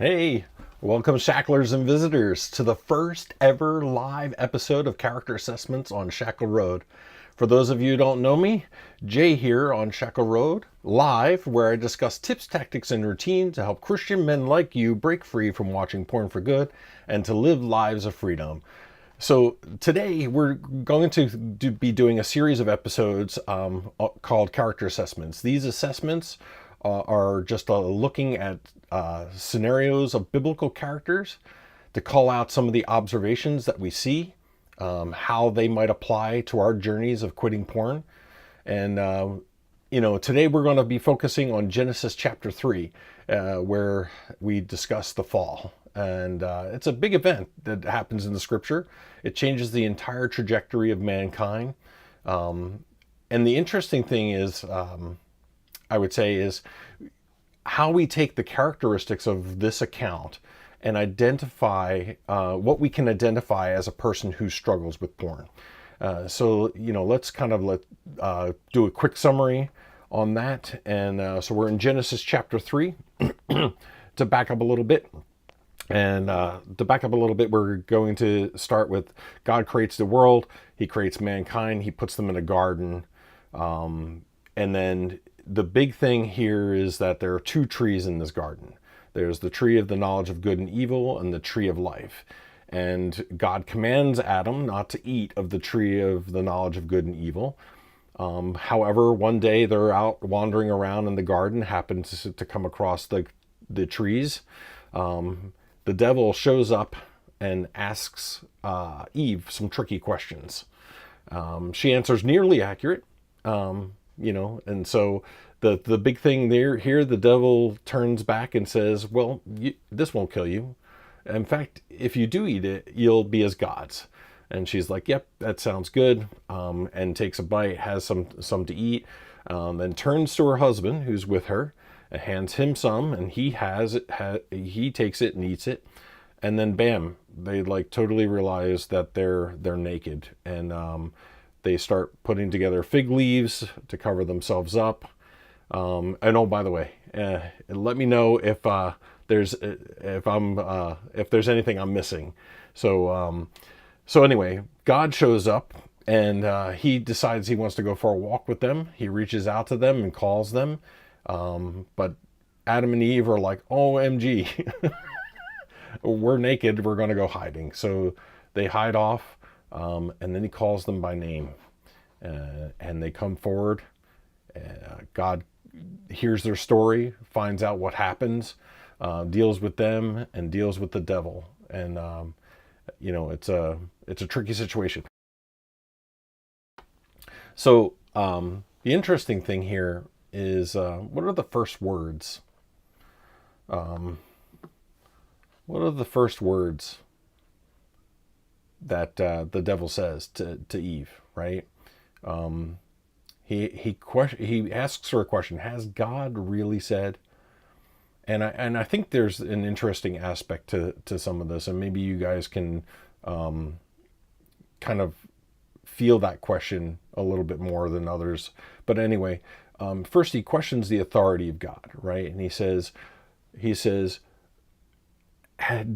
Hey, welcome Shacklers and visitors to the first ever live episode of Character Assessments on Shackle Road. For those of you who don't know me, Jay here on Shackle Road, live, where I discuss tips, tactics, and routines to help Christian men like you break free from watching porn for good and to live lives of freedom. So today we're going to be doing a series of episodes called Character Assessments. These assessments are just looking at scenarios of biblical characters to call out some of the observations that we see, how they might apply to our journeys of quitting porn. And, today we're going to be focusing on Genesis chapter 3, where we discuss the fall. And it's a big event that happens in the scripture. It changes the entire trajectory of mankind. And the interesting thing is, I would say, is how we take the characteristics of this account and identify what we can identify as a person who struggles with porn. Let's kind of do a quick summary on that. And so we're in Genesis chapter 3. To back up a little bit, we're going to start with God creates the world. He creates mankind. He puts them in a garden. And then the big thing here is that there are two trees in this garden. There's the tree of the knowledge of good and evil and the tree of life. And God commands Adam not to eat of the tree of the knowledge of good and evil. However, one day they're out wandering around in the garden, happen to come across the trees. The devil shows up and asks Eve some tricky questions. She answers nearly accurate. And so the big thing here, the devil turns back and says, well, this won't kill you. In fact, if you do eat it, you'll be as gods. And she's like, yep, that sounds good. And takes a bite, has some to eat, then turns to her husband who's with her and hands him some, and he takes it and eats it. And then bam, they totally realize that they're naked. And, they start putting together fig leaves to cover themselves up. And oh, by the way, let me know if there's anything I'm missing. So anyway, God shows up and he decides he wants to go for a walk with them. He reaches out to them and calls them, but Adam and Eve are like, OMG, we're naked. We're going to go hiding. So they hide off. And then he calls them by name, and they come forward. God hears their story, finds out what happens, deals with them, and deals with the devil. And it's a tricky situation. So the interesting thing here is, what are the first words? What are the first words that the devil says to Eve, right? He asks her a question: has God really said? And I think there's an interesting aspect to some of this, and maybe you guys can kind of feel that question a little bit more than others. But anyway, first he questions the authority of God, right? And he says,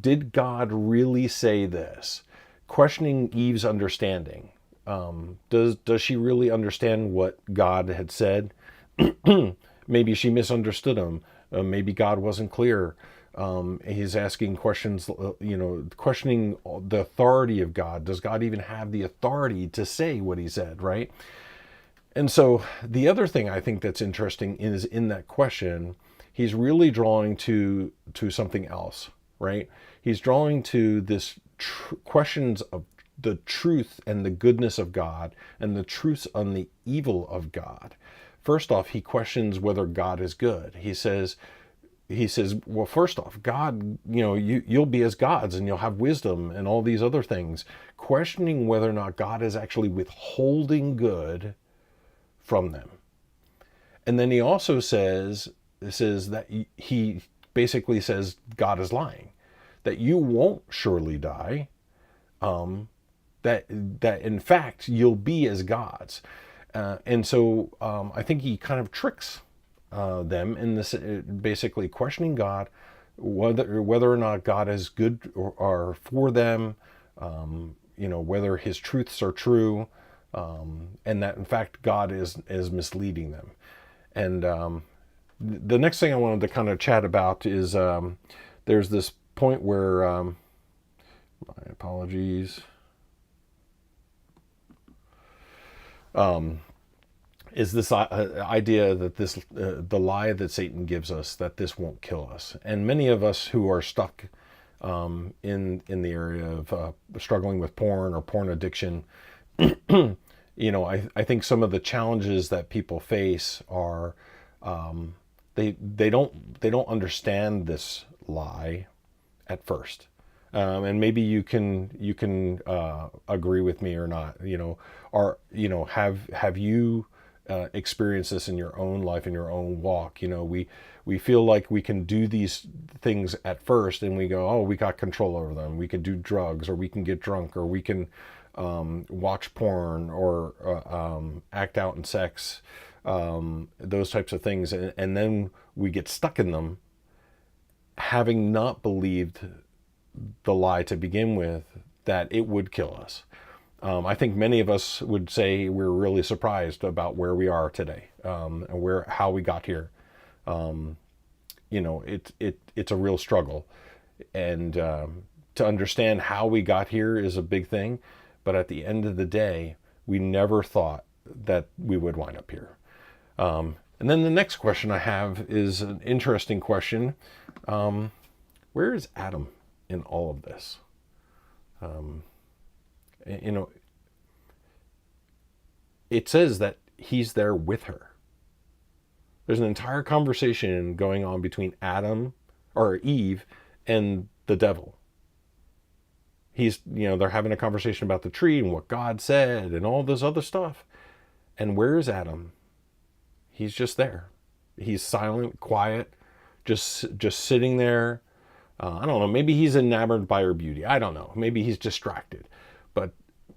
did God really say this? Questioning Eve's understanding. Does she really understand what God had said? Maybe she misunderstood him. Maybe God wasn't clear. He's asking questions, questioning the authority of God. Does God even have the authority to say what he said, right? And so the other thing I think that's interesting is in that question, he's really drawing to something else, right? He's drawing to this questions of the truth and the goodness of God and the truths on the evil of God. First off, he questions whether God is good. He says, well, first off, God, you'll be as gods and you'll have wisdom and all these other things. Questioning whether or not God is actually withholding good from them. And then he also says that he basically says God is lying, that you won't surely die, that in fact you'll be as gods. And so I think he kind of tricks them in this, basically questioning God, whether or not God is good or for them, whether his truths are true, and that in fact God is misleading them. And the next thing I wanted to kind of chat about is there's this point where my apologies. Is this idea that the lie that Satan gives us, that this won't kill us. And many of us who are stuck in the area of struggling with porn or porn addiction, I think some of the challenges that people face are they don't understand this lie at first. And maybe you can agree with me or not. Have you experienced this in your own life, in your own walk? We feel like we can do these things at first, and we go, oh, we got control over them. We can do drugs, or we can get drunk, or we can watch porn, or act out in sex, those types of things, and then we get stuck in them, having not believed the lie to begin with, that it would kill us. I think many of us would say we're really surprised about where we are today, and how we got here. It's a real struggle, and to understand how we got here is a big thing. But at the end of the day, we never thought that we would wind up here. And then the next question I have is an interesting question. Where is Adam in all of this? It says that he's there with her. There's an entire conversation going on between Adam or Eve and the devil. They're having a conversation about the tree and what God said and all this other stuff. And where is Adam? He's just there. He's silent, quiet, just sitting there. I don't know. Maybe he's enamored by her beauty. I don't know. Maybe he's distracted.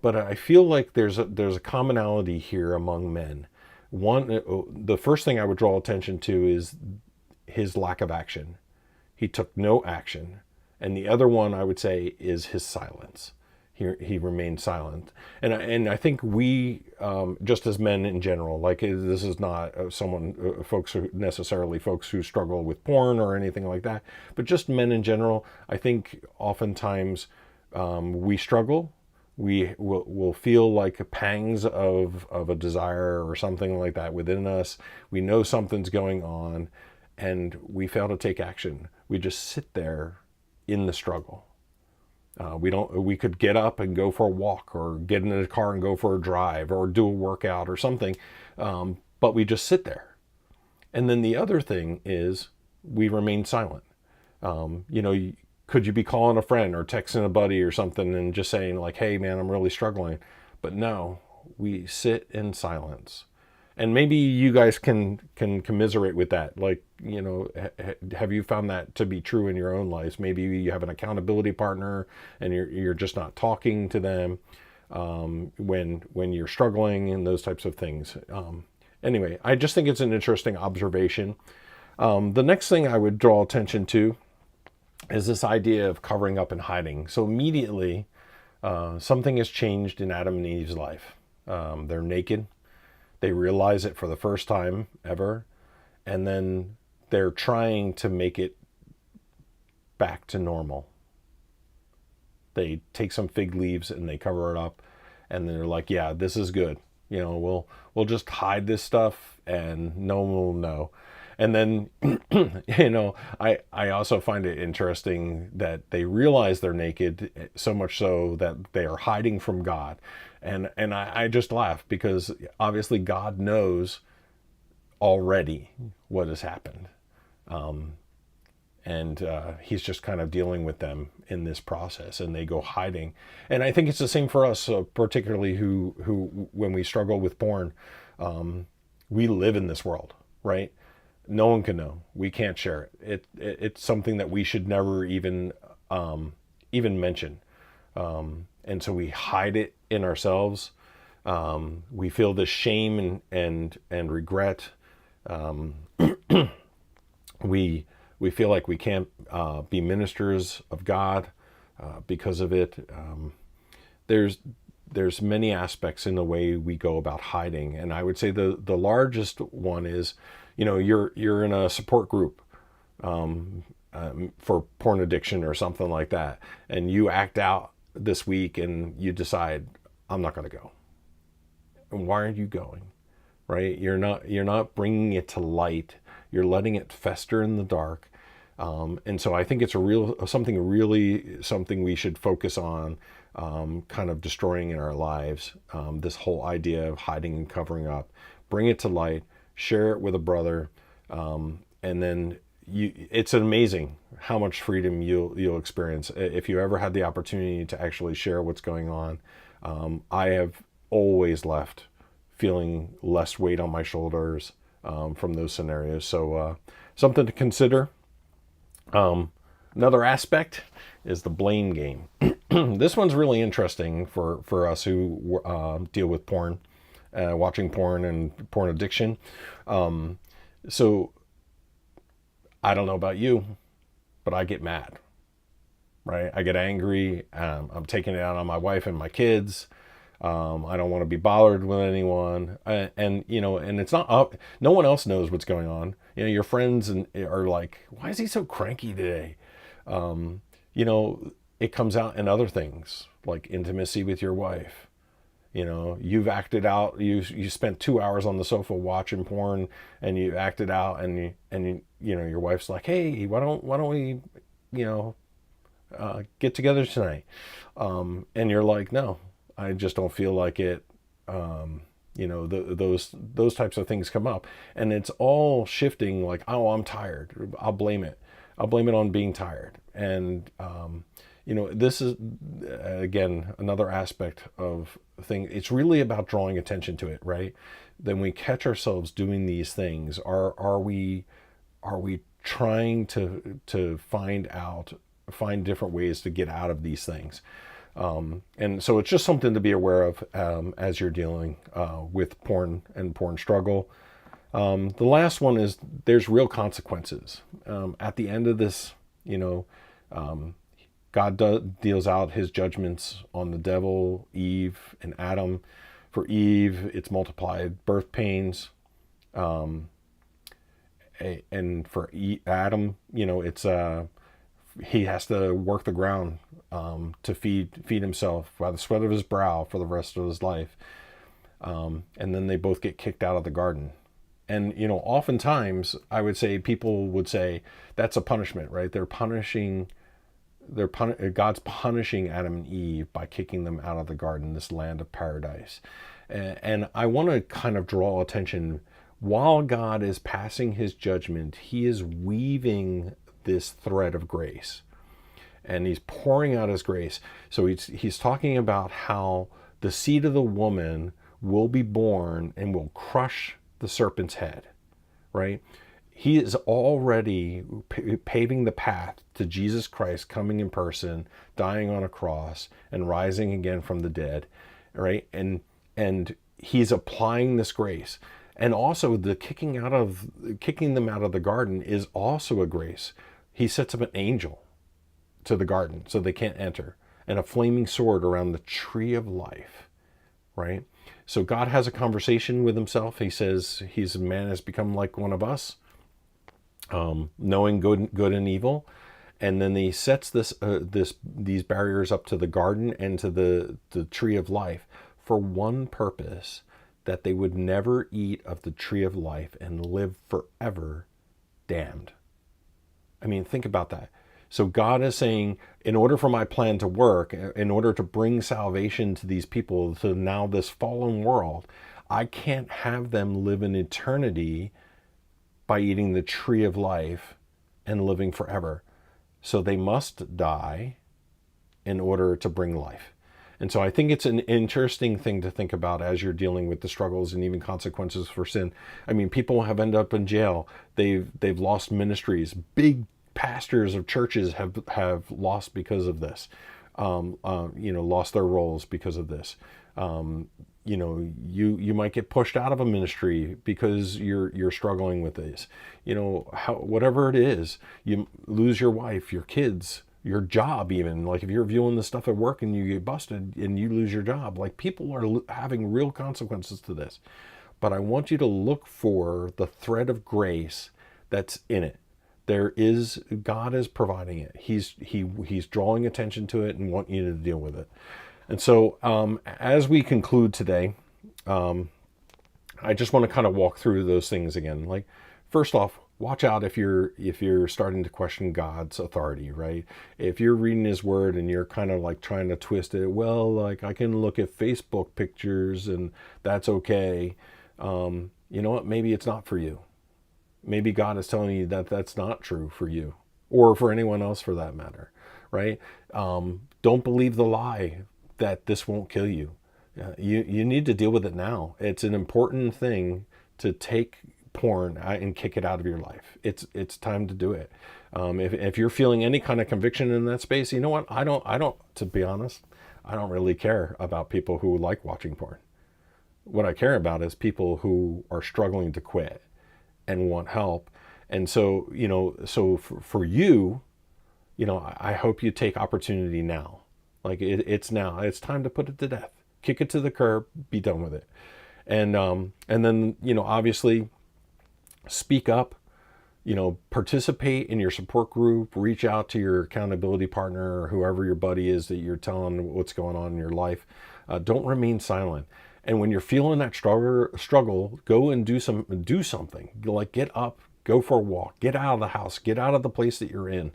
But I feel like there's a commonality here among men. One, the first thing I would draw attention to is his lack of action. He took no action. And the other one I would say is his silence. He remained silent. And I think we, just as men in general, like this is not folks who struggle with porn or anything like that, but just men in general, I think oftentimes we struggle. We'll feel like pangs of a desire or something like that within us. We know something's going on, and we fail to take action. We just sit there in the struggle. We could get up and go for a walk, or get in a car and go for a drive, or do a workout or something, but we just sit there. And then the other thing is we remain silent. Could you be calling a friend or texting a buddy or something and just saying like, hey man, I'm really struggling? But no, we sit in silence. And maybe you guys can commiserate with that. Like, have you found that to be true in your own lives? Maybe you have an accountability partner and you're just not talking to them when you're struggling and those types of things. Anyway, I just think it's an interesting observation. The next thing I would draw attention to is this idea of covering up and hiding. So immediately, something has changed in Adam and Eve's life. They're naked. They realize it for the first time ever. And then they're trying to make it back to normal. They take some fig leaves and they cover it up. And they're like, yeah, this is good. We'll just hide this stuff and no one will know. And then, I also find it interesting that they realize they're naked, so much so that they are hiding from God. And I just laugh because obviously God knows already what has happened. And he's just kind of dealing with them in this process, and they go hiding. And I think it's the same for us, particularly who when we struggle with porn, we live in this world, right? No one can know. We can't share it. It's something that we should never even mention. And so we hide it in ourselves. We feel this shame and regret. We We feel like we can't be ministers of God because of it. There's many aspects in the way we go about hiding, and I would say the largest one is, you're in a support group for porn addiction or something like that, and you act out this week, and you decide, I'm not going to go. And why aren't you going? Right? You're not bringing it to light. You're letting it fester in the dark. And so I think it's something we should focus on, kind of destroying in our lives. This whole idea of hiding and covering up. Bring it to light, share it with a brother, and then it's amazing how much freedom you'll experience if you ever had the opportunity to actually share what's going on. I have always left feeling less weight on my shoulders from those scenarios. So something to consider. Another aspect is the blame game. This one's really interesting for us who deal with porn, watching porn and porn addiction. So I don't know about you, but I get mad, right? I get angry. I'm taking it out on my wife and my kids. I don't want to be bothered with anyone, and it's not. No one else knows what's going on. Your friends are like, "Why is he so cranky today?" It comes out in other things like intimacy with your wife. You've acted out. You spent 2 hours on the sofa watching porn, and you acted out, and your wife's like, "Hey, why don't we, get together tonight?" And you're like, "No, I just don't feel like it." Those types of things come up, and it's all shifting. Like, "Oh, I'm tired. I'll blame it. I'll blame it on being tired." And this is again another aspect of thing. It's really about drawing attention to it, right? Then we catch ourselves doing these things. Are we trying to find different ways to get out of these things? And so it's just something to be aware of as you're dealing with porn and porn struggle. The last one is there's real consequences. At the end of this, God deals out his judgments on the devil, Eve, and Adam. For Eve, it's multiplied birth pains. And for Adam, it's he has to work the ground to feed himself by the sweat of his brow for the rest of his life. And then they both get kicked out of the garden. And, oftentimes I would say people would say that's a punishment, right? God's punishing Adam and Eve by kicking them out of the garden, this land of paradise. And I want to kind of draw attention, while God is passing his judgment, he is weaving this thread of grace, and he's pouring out his grace. So he's talking about how the seed of the woman will be born and will crush the serpent's head, right? He is already paving the path to Jesus Christ coming in person, dying on a cross, and rising again from the dead, right? And he's applying this grace. And also the kicking them out of the garden is also a grace. He sets up an angel to the garden so they can't enter, and a flaming sword around the tree of life, right? So God has a conversation with himself. He says man has become like one of us, knowing good and evil. And then he sets these barriers up to the garden and to the tree of life for one purpose, that they would never eat of the tree of life and live forever damned. I mean, think about that. So God is saying, in order for my plan to work, in order to bring salvation to these people, to now this fallen world, I can't have them live in eternity by eating the tree of life and living forever. So they must die in order to bring life. And so I think it's an interesting thing to think about as you're dealing with the struggles and even consequences for sin. I mean, people have ended up in jail. They've lost ministries. Big pastors of churches have lost because of this. Lost their roles because of this. you might get pushed out of a ministry because you're struggling with this. Whatever it is, you lose your wife, your kids, your job. Even like if you're viewing the stuff at work and you get busted and you lose your job, like people are having real consequences to this. But I want you to look for the thread of grace that's in it. God is providing it. He's drawing attention to it and want you to deal with it. And so, as we conclude today, I just want to kind of walk through those things again. Like, first off, watch out if you're starting to question God's authority, right? If you're reading His Word and you're kind of like trying to twist it, well, like I can look at Facebook pictures and that's okay. You know what? Maybe it's not for you. Maybe God is telling you that that's not true for you, or for anyone else for that matter, right? Don't believe the lie that this won't kill you. You need to deal with it now. It's an important thing to take porn and kick it out of your life. It's time to do it. If you're feeling any kind of conviction in that space, you know what? I don't. To be honest, I don't really care about people who like watching porn. What I care about is people who are struggling to quit and want help. And so, for you, I hope you take opportunity now. Like it's now. It's time to put it to death. Kick it to the curb. Be done with it. And then obviously, speak up. Participate in your support group. Reach out to your accountability partner or whoever your buddy is that you're telling what's going on in your life. Don't remain silent. And when you're feeling that struggle, go and do something. Like get up, go for a walk, get out of the house, get out of the place that you're in,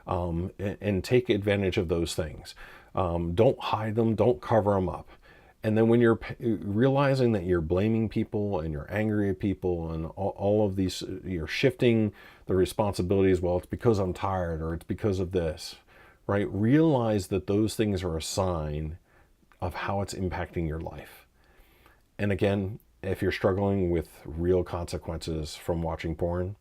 and take advantage of those things. Don't hide them, don't cover them up. And then when you're realizing that you're blaming people and you're angry at people and all of these, you're shifting the responsibilities. Well, it's because I'm tired or it's because of this, right? Realize that those things are a sign of how it's impacting your life. And again, if you're struggling with real consequences from watching porn,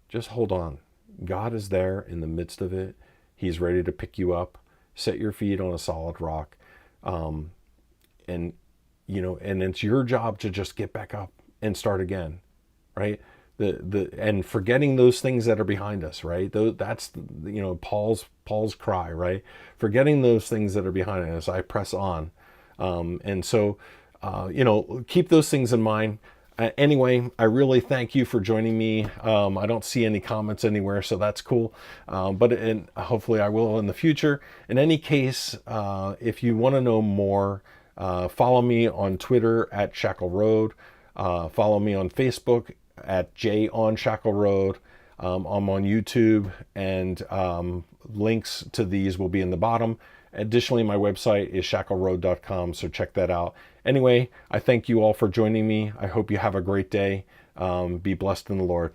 just hold on. God is there in the midst of it. He's ready to pick you up, set your feet on a solid rock. And it's your job to just get back up and start again, right? And forgetting those things that are behind us, right? That's Paul's cry, right? Forgetting those things that are behind us, I press on. And so, keep those things in mind. Anyway, I really thank you for joining me. I don't see any comments anywhere, so that's cool. But hopefully I will in the future. In any case, if you want to know more, follow me on Twitter at Shackle Road. Follow me on Facebook at J on Shackle Road. I'm on YouTube, and links to these will be in the bottom. Additionally, my website is shackleroad.com, so check that out. Anyway, I thank you all for joining me. I hope you have a great day. Be blessed in the Lord.